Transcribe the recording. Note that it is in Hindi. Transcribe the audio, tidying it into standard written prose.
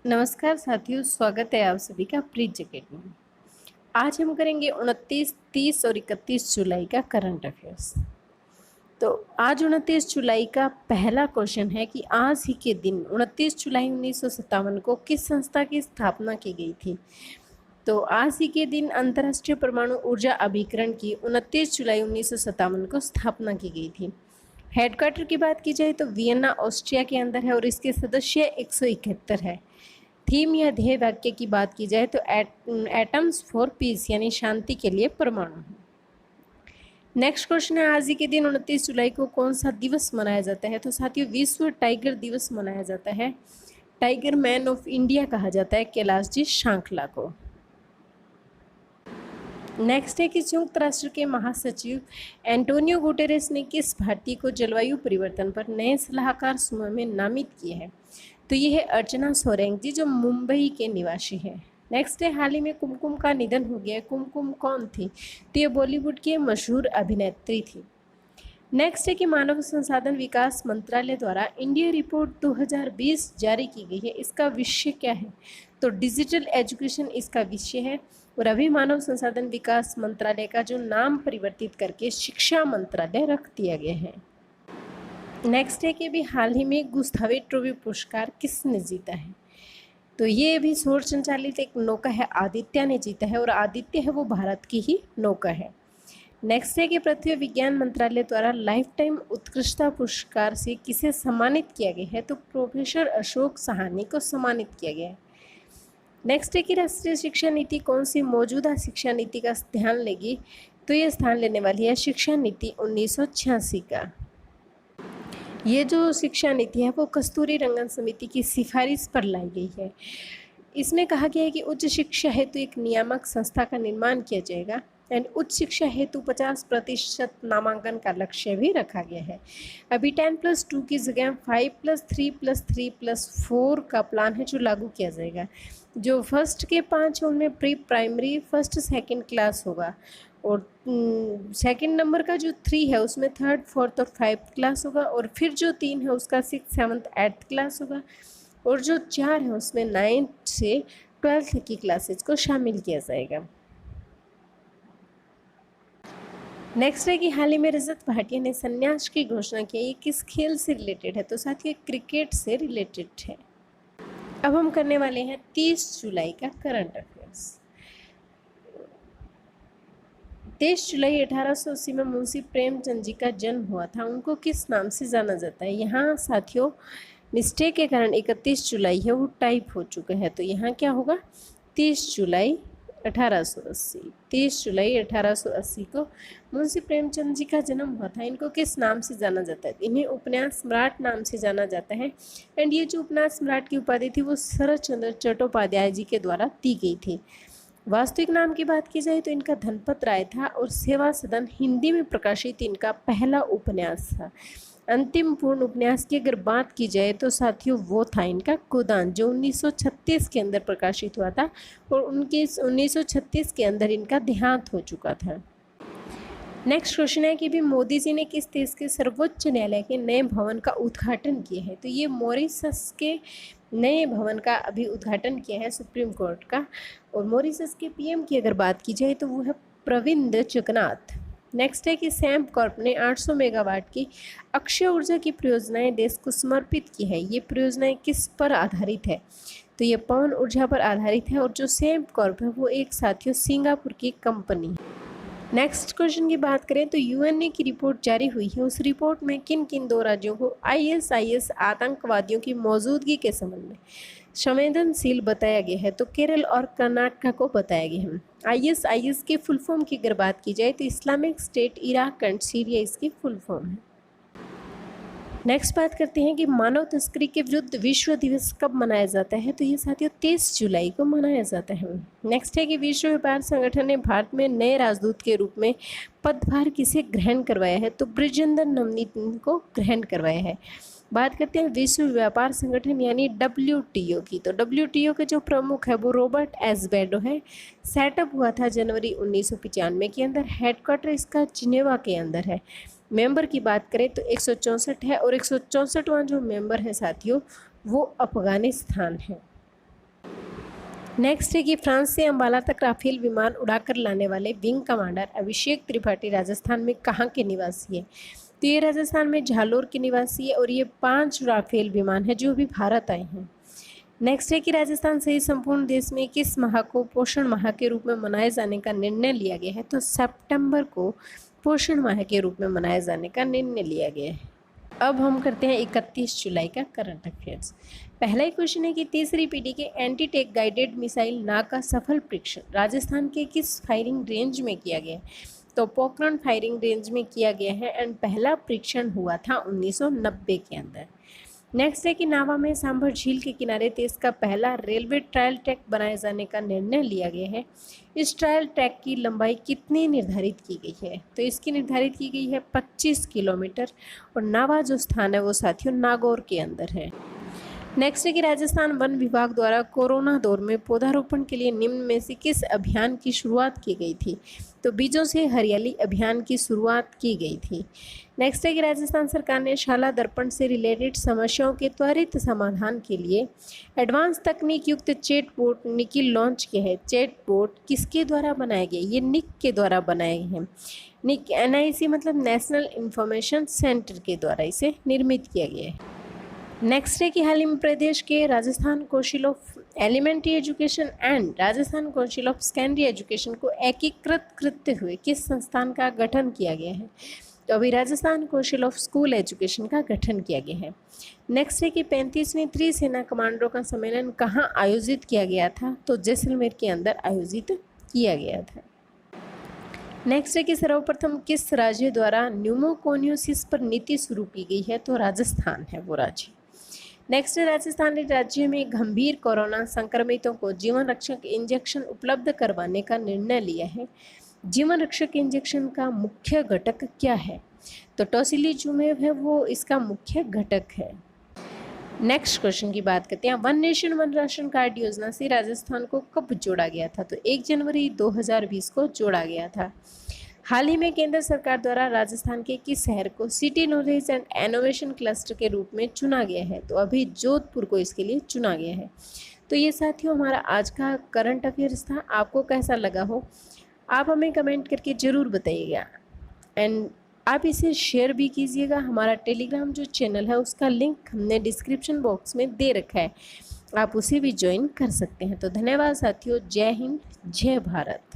नमस्कार साथियों, स्वागत है आप सभी का प्रीत जैकेट में। आज हम करेंगे 29, 30 और 31 जुलाई का करंट अफेयर्स। तो आज 29 जुलाई का पहला क्वेश्चन है कि आज ही के दिन 29 जुलाई 1957 को किस संस्था की स्थापना की गई थी। तो आज ही के दिन अंतर्राष्ट्रीय परमाणु ऊर्जा अभिकरण की 29 जुलाई 1957 को स्थापना की गई थी। हेडक्वार्टर की बात की जाए तो वियना ऑस्ट्रिया के अंदर है और इसके सदस्य 171 है। थीम या ध्येय वाक्य की बात की जाए तो एटम्स फॉर पीस यानी शांति के लिए परमाणु। नेक्स्ट क्वेश्चन है, आज ही के दिन 29 जुलाई को कौन सा दिवस मनाया जाता है। तो साथियों, विश्व टाइगर दिवस मनाया जाता है। टाइगर मैन ऑफ इंडिया कहा जाता है कैलाश जी सांखला को। नेक्स्ट है कि संयुक्त राष्ट्र के महासचिव एंटोनियो गुटेरेस ने किस भारतीय को जलवायु परिवर्तन पर नए सलाहकार समूह में नामित किया है। तो ये है अर्चना सोरेंगी जो मुंबई के निवासी है। नेक्स्ट है, हाल ही में कुमकुम का निधन हो गया है। कुमकुम कौन थी। तो ये बॉलीवुड की मशहूर अभिनेत्री थी। नेक्स्ट है कि मानव संसाधन विकास मंत्रालय द्वारा इंडिया रिपोर्ट 2020 जारी की गई है। इसका विषय क्या है। तो डिजिटल एजुकेशन इसका विषय है और अभी मानव संसाधन विकास मंत्रालय का जो नाम परिवर्तित करके शिक्षा मंत्रालय रख दिया गया है। नेक्स्ट है कि अभी हाल ही में गुस्तावे ट्रॉफी पुरस्कार किसने जीता है। तो ये अभी सौर संचालित एक नौका है, आदित्य ने जीता है और आदित्य है वो भारत की ही नौका है। नेक्स्ट है कि पृथ्वी विज्ञान मंत्रालय द्वारा लाइफ टाइम उत्कृष्टता पुरस्कार से किसे सम्मानित किया गया है। तो प्रोफेसर अशोक सहानी को सम्मानित किया गया है। नेक्स्ट है कि राष्ट्रीय शिक्षा नीति कौन सी मौजूदा शिक्षा नीति का ध्यान लेगी। तो ये स्थान लेने वाली है शिक्षा नीति 1986 का। ये जो शिक्षा नीति है वो कस्तूरी रंगन समिति की सिफारिश पर लाई गई है। इसमें कहा गया है कि उच्च शिक्षा हेतु एक नियामक संस्था का निर्माण किया जाएगा एंड उच्च शिक्षा हेतु 50% नामांकन का लक्ष्य भी रखा गया है। अभी 10+2 की जगह 5+3+3+4 का प्लान है जो लागू किया जाएगा। जो फर्स्ट के 5 उनमें pre primary first second class होगा और सेकंड नंबर का जो 3 है उसमें 3rd 4th और 5th क्लास होगा और फिर जो 3 है उसका 6th 7th 8th क्लास होगा और जो 4 है उसमें 9th से 12th की क्लासेज को शामिल किया जाएगा। नेक्स्ट है कि हाल ही में रजत भाटिया ने संन्यास की घोषणा की है। ये किस खेल से रिलेटेड है। तो साथियों क्रिकेट से रिलेटेड है। अब हम करने वाले हैं 30 जुलाई का करंट अफेयर्स। 23 जुलाई 1880 में मुंशी प्रेमचंद जी का जन्म हुआ था। उनको किस नाम से जाना जाता है। यहाँ साथियों मिस्टेक के कारण 31 जुलाई है वो टाइप हो चुका है। तो यहाँ क्या होगा 30 जुलाई 1880। 30 जुलाई 1880 को मुंशी प्रेमचंद जी का जन्म हुआ था। इनको किस नाम से जाना जाता है। इन्हें उपन्यास सम्राट नाम से जाना जाता है एंड ये जो उपन्यास सम्राट की उपाधि थी वो शरद चंद्र चट्टोपाध्याय जी के द्वारा दी गई थी। वास्तविक नाम की बात की जाए तो इनका धनपत राय था और सेवा सदन हिंदी में प्रकाशित इनका पहला उपन्यास था। अंतिम पूर्ण उपन्यास की अगर बात की जाए तो साथियों वो था इनका गोदान जो 1936 के अंदर प्रकाशित हुआ था और उनके 1936 के अंदर इनका देहांत हो चुका था। नेक्स्ट क्वेश्चन है कि भी मोदी जी ने किस देश के सर्वोच्च न्यायालय के नए भवन का उद्घाटन किया है। तो ये मॉरिशस के नए भवन का अभी उद्घाटन किया है सुप्रीम कोर्ट का और मॉरिशस के पीएम की अगर बात की जाए तो वो है प्रविंद जगन्नाथ। नेक्स्ट है कि सैम कॉर्प ने 800 मेगावाट की अक्षय ऊर्जा की परियोजनाएं देश को समर्पित की है। ये परियोजनाएं किस पर आधारित है। तो ये पवन ऊर्जा पर आधारित है और जो सैम कॉर्प है वो एक साथियों सिंगापुर की कंपनी है। नेक्स्ट क्वेश्चन की बात करें तो यूएनए की रिपोर्ट जारी हुई है। उस रिपोर्ट में किन किन 2 राज्यों को आईएसआईएस आतंकवादियों की मौजूदगी के संबंध में संवेदनशील बताया गया है। तो केरल और कर्नाटक को बताया गया है। आईएसआईएस के फुल फॉर्म की अगर बात की जाए तो Islamic state Iraq and Syria इसकी फुल फॉर्म है। नेक्स्ट बात करते हैं कि मानव तस्करी के विरुद्ध विश्व दिवस कब मनाया जाता है। तो ये साथियों 23 जुलाई को मनाया जाता है। नेक्स्ट है कि विश्व व्यापार संगठन ने भारत में नए राजदूत के रूप में पदभार किसे ग्रहण करवाया है। तो ब्रिजेंद्र नवनीत को ग्रहण करवाया है। बात करते हैं विश्व व्यापार संगठन यानी WTO की। तो WTO के जो प्रमुख है वो रॉबर्ट एज़ेवेडो है। सेटअप हुआ था जनवरी 1995 के अंदर। हेडक्वार्टर इसका जिनेवा के अंदर है। मेंबर की बात करें तो 164 है और 164वां जो मेंबर है साथियों वो अफगानिस्तान है। नेक्स्ट है कि फ्रांस से अंबाला तक राफेल विमान उड़ाकर लाने वाले विंग कमांडर अभिषेक त्रिपाठी राजस्थान में कहाँ के निवासी है? तो ये राजस्थान में झालोर के निवासी है और ये 5 राफेल विमान है जो अभी भारत आए हैं। नेक्स्ट है कि राजस्थान सहित संपूर्ण देश में किस माह को पोषण माह के रूप में मनाए जाने का निर्णय लिया गया है? तो सितंबर को पोषण माह के रूप में मनाए जाने का निर्णय लिया गया है। अब हम करते हैं 31 जुलाई का करंट अफेयर्स। पहला ही क्वेश्चन है कि तीसरी पीढ़ी के एंटी टैंक गाइडेड मिसाइल नाग का सफल परीक्षण राजस्थान के किस फायरिंग रेंज में किया गया है? तो पोखरण फायरिंग रेंज में किया गया है एंड पहला परीक्षण हुआ था 1990 के अंदर। नेक्स्ट है कि नावा में सांभर झील के किनारे देश का पहला रेलवे ट्रायल ट्रैक बनाए जाने का निर्णय लिया गया है। इस ट्रायल ट्रैक की लंबाई कितनी निर्धारित की गई है? तो इसकी निर्धारित की गई है 25 किलोमीटर और नावा जो स्थान है वो साथियों नागौर के अंदर है। नेक्स्ट है कि राजस्थान वन विभाग द्वारा कोरोना दौर में पौधारोपण के लिए निम्न में से किस अभियान की शुरुआत की गई थी? तो बीजों से हरियाली अभियान की शुरुआत की गई थी। नेक्स्ट है कि राजस्थान सरकार ने शाला दर्पण से रिलेटेड समस्याओं के त्वरित समाधान के लिए एडवांस तकनीक युक्त चैटबॉट निकी लॉन्च किया है। चैटबॉट किसके द्वारा बनाए गए? ये निक के द्वारा बनाए हैं। निक NIC मतलब नेशनल इंफॉर्मेशन सेंटर के द्वारा इसे निर्मित किया गया है। नेक्स्ट है कि हाल ही में प्रदेश के Rajasthan council of elementary education and Rajasthan council of secondary education को एकीकृत करते हुए किस संस्थान का गठन किया गया है? तो अभी Rajasthan council of school education का गठन किया गया है। नेक्स्ट है कि 35वीं त्रिसेना कमांडरों का सम्मेलन कहाँ आयोजित किया गया था? तो जैसलमेर के अंदर आयोजित किया गया था। नेक्स्ट है कि सर्वप्रथम किस राज्य द्वारा न्यूमोकोनियोसिस पर नीति शुरू की गई है? तो राजस्थान है वो राज्य। नेक्स्ट राजस्थान राज्य में गंभीर कोरोना संक्रमितों को जीवन रक्षक इंजेक्शन उपलब्ध करवाने का निर्णय लिया है। जीवन रक्षक इंजेक्शन का मुख्य घटक क्या है? तो टोसिलीजुमेब है वो इसका मुख्य घटक है। नेक्स्ट क्वेश्चन की बात करते हैं। One nation one ration card योजना से राजस्थान को कब जोड़ा गया था? तो 1 जनवरी 2020 को जोड़ा गया था। हाल ही में केंद्र सरकार द्वारा राजस्थान के किस शहर को city knowledge and innovation cluster के रूप में चुना गया है? तो अभी जोधपुर को इसके लिए चुना गया है। तो ये साथियों हमारा आज का करंट अफेयर्स था। आपको कैसा लगा हो आप हमें कमेंट करके ज़रूर बताइएगा एंड आप इसे शेयर भी कीजिएगा। हमारा टेलीग्राम जो चैनल है उसका लिंक हमने डिस्क्रिप्शन बॉक्स में दे रखा है, आप उसे भी ज्वाइन कर सकते हैं। तो धन्यवाद साथियों। जय हिंद, जय भारत।